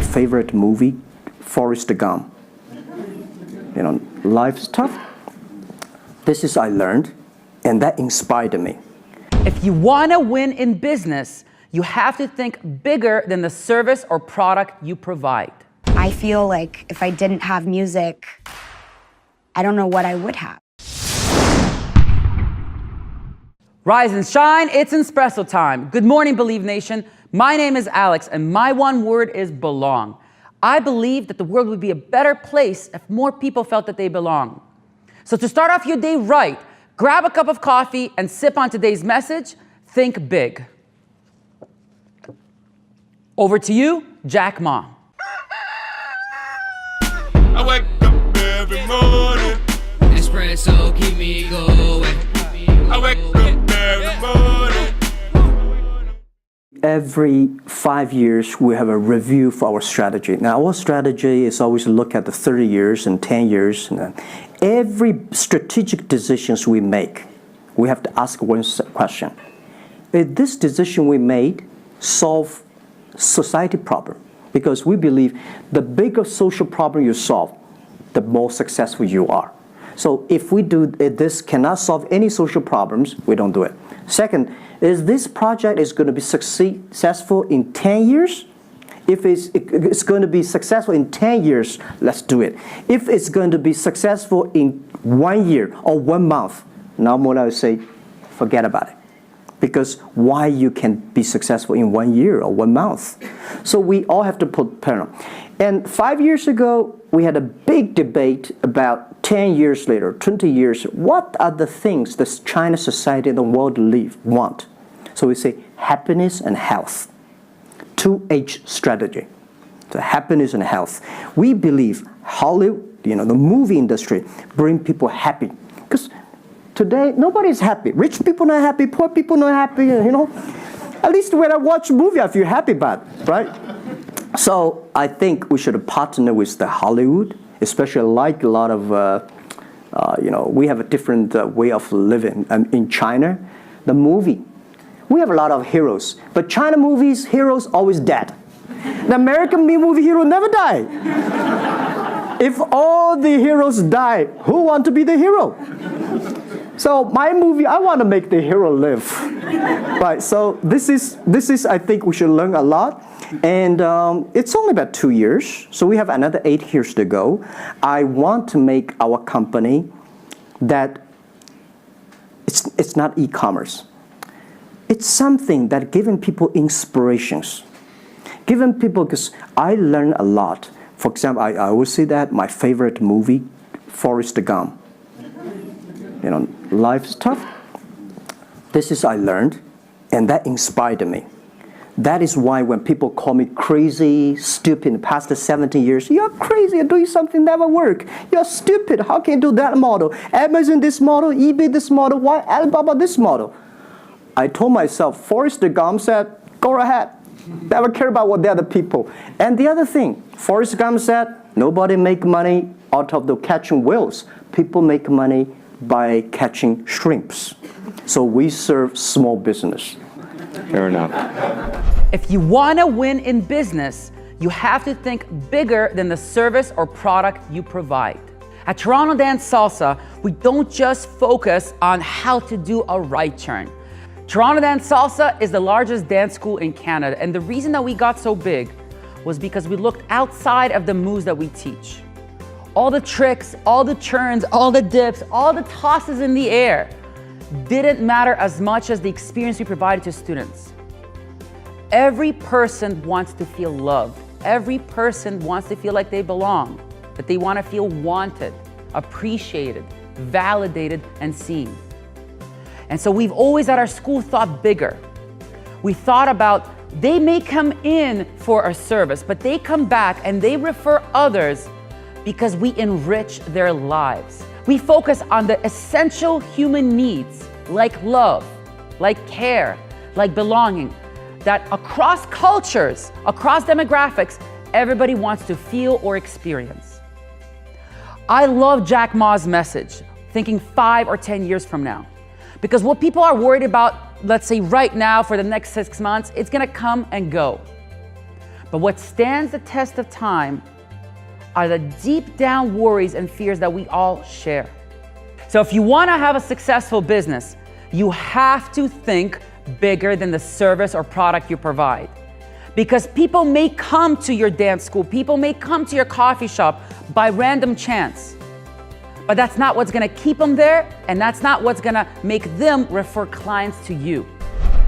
favorite movie, Forrest Gump. Life's tough. This is I learned, and that inspired me. If you want to win in business, you have to think bigger than the service or product you provide. I feel like if I didn't have music, I don't know what I would have. Rise and shine, it's Espresso time. Good morning, Believe Nation. My name is Alex, and my one word is belong. I believe that the world would be a better place if more people felt that they belong. So to start off your day right, grab a cup of coffee and sip on today's message, think big. Over to you, Jack Ma. I wake up every morning. Espresso keep me going. I wake up every morning. Every 5 years, we have a review for our strategy. Now, our strategy is always look at the 30 years and 10 years. And every strategic decisions we make, we have to ask one question. Is this decision we made solve society problem? Because we believe the bigger social problem you solve, the more successful you are. So if we do this cannot solve any social problems, we don't do it. Second, is this project is going to be successful in 10 years? If it's going to be successful in 10 years, let's do it. If it's going to be successful in 1 year or 1 month, now more I would say, forget about it. Because why you can be successful in 1 year or 1 month? So we all have to put pen on. And 5 years ago, we had a big debate about 10 years later, 20 years, what are the things that China society and the world want? So we say happiness and health. 2H strategy. So happiness and health. We believe Hollywood, the movie industry, bring people happy. Because today, nobody's happy. Rich people not happy, poor people not happy, At least when I watch a movie, I feel happy about it, right? So I think we should partner with the Hollywood, especially like a lot of, we have a different way of living. In China, the movie, we have a lot of heroes. But China movies, heroes always dead. The American movie hero never die. If all the heroes die, who want to be the hero? So my movie, I want to make the hero live, right? So this is I think we should learn a lot, and it's only about 2 years, so we have another 8 years to go. I want to make our company that it's not e-commerce. It's something that giving people inspirations, giving people because I learn a lot. For example, I always say that my favorite movie, Forrest Gump. Life's tough. This is I learned, and that inspired me. That is why when people call me crazy, stupid in the past 17 years, you're crazy, you're doing something never work. You're stupid, how can you do that model? Amazon this model, eBay this model, why Alibaba this model? I told myself, Forrest Gump said, go ahead. Never care about what the other people. And the other thing, Forrest Gump said, nobody make money out of the catching whales. People make money by catching shrimps. So we serve small business. Fair enough. If you want to win in business, you have to think bigger than the service or product you provide. At Toronto Dance Salsa, we don't just focus on how to do a right turn. Toronto Dance Salsa is the largest dance school in Canada, and the reason that we got so big was because we looked outside of the moves that we teach. All the tricks, all the turns, all the dips, all the tosses in the air didn't matter as much as the experience we provided to students. Every person wants to feel loved. Every person wants to feel like they belong, that they want to feel wanted, appreciated, validated, and seen. And so we've always at our school thought bigger. We thought about they may come in for a service, but they come back and they refer others because we enrich their lives. We focus on the essential human needs like love, like care, like belonging, that across cultures, across demographics, everybody wants to feel or experience. I love Jack Ma's message, thinking 5 or 10 years from now. Because what people are worried about, let's say right now for the next 6 months, it's gonna come and go. But what stands the test of time are the deep down worries and fears that we all share. So if you want to have a successful business, you have to think bigger than the service or product you provide. Because people may come to your dance school, people may come to your coffee shop by random chance. But that's not what's gonna keep them there, and that's not what's gonna make them refer clients to you.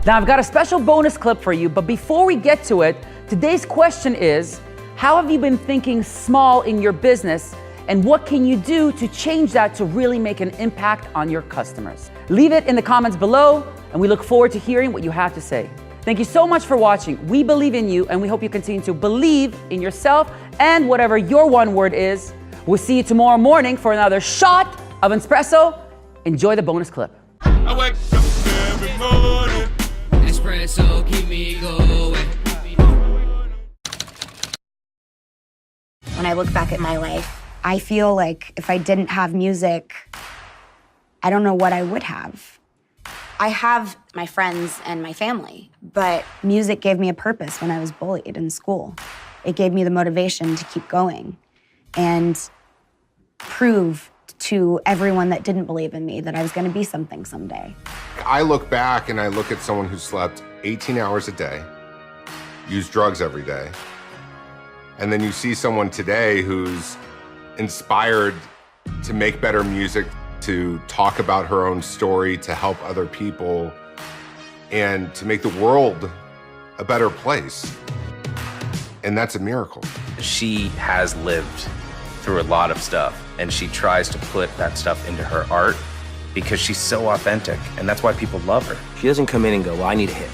Now I've got a special bonus clip for you, but before we get to it, today's question is, how have you been thinking small in your business, and what can you do to change that to really make an impact on your customers? Leave it in the comments below, and we look forward to hearing what you have to say. Thank you so much for watching. We believe in you, and we hope you continue to believe in yourself and whatever your one word is. We'll see you tomorrow morning for another shot of espresso. Enjoy the bonus clip. I wake up every morning. Espresso, keep me going. When I look back at my life, I feel like if I didn't have music, I don't know what I would have. I have my friends and my family, but music gave me a purpose when I was bullied in school. It gave me the motivation to keep going and prove to everyone that didn't believe in me that I was gonna be something someday. I look back and I look at someone who slept 18 hours a day, used drugs every day, and then you see someone today who's inspired to make better music, to talk about her own story, to help other people, and to make the world a better place. And that's a miracle. She has lived through a lot of stuff, and she tries to put that stuff into her art because she's so authentic, and that's why people love her. She doesn't come in and go, well, I need a hit.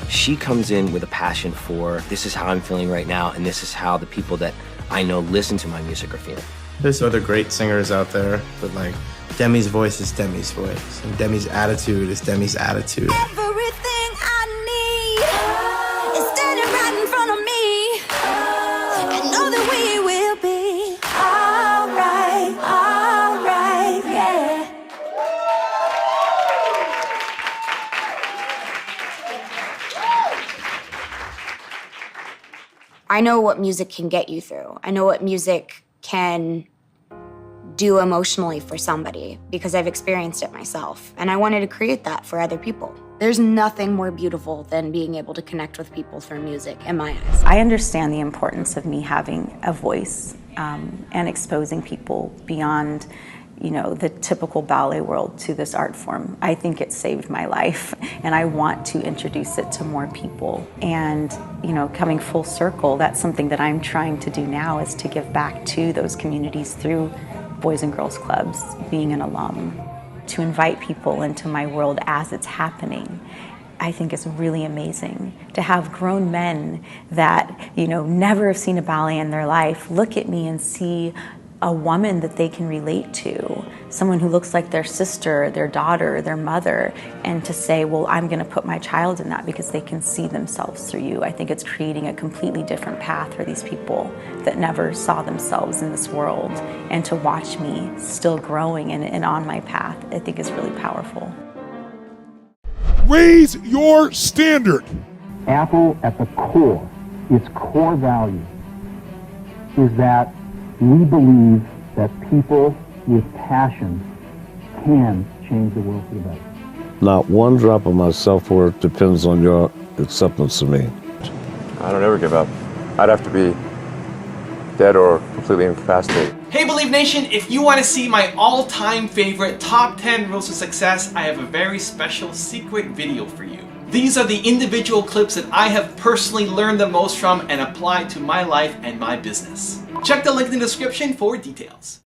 She comes in with a passion for, this is how I'm feeling right now, and this is how the people that I know listen to my music are feeling. There's other great singers out there, but like, Demi's voice is Demi's voice, and Demi's attitude is Demi's attitude. Everything I need is standing right in front of me. I know that we will be alright, yeah. I know what music can get you through. I know what music can do emotionally for somebody because I've experienced it myself. And I wanted to create that for other people. There's nothing more beautiful than being able to connect with people through music, in my eyes. I understand the importance of me having a voice and exposing people beyond, the typical ballet world to this art form. I think it saved my life, and I want to introduce it to more people. And, coming full circle, that's something that I'm trying to do now, is to give back to those communities through Boys and Girls Clubs, being an alum, to invite people into my world as it's happening. I think it's really amazing to have grown men that, never have seen a ballet in their life look at me and see a woman that they can relate to, someone who looks like their sister, their daughter, their mother, and to say, well, I'm gonna put my child in that because they can see themselves through you. I think it's creating a completely different path for these people that never saw themselves in this world, and to watch me still growing and on my path, I think is really powerful. Raise your standard. Apple at the core, its core value is that we believe that people with passion can change the world for the better. Not one drop of my self-worth depends on your acceptance of me. I don't ever give up. I'd have to be dead or completely incapacitated. Hey Believe Nation, if you want to see my all-time favorite top 10 rules of success, I have a very special secret video for you. These are the individual clips that I have personally learned the most from and applied to my life and my business. Check the link in the description for details.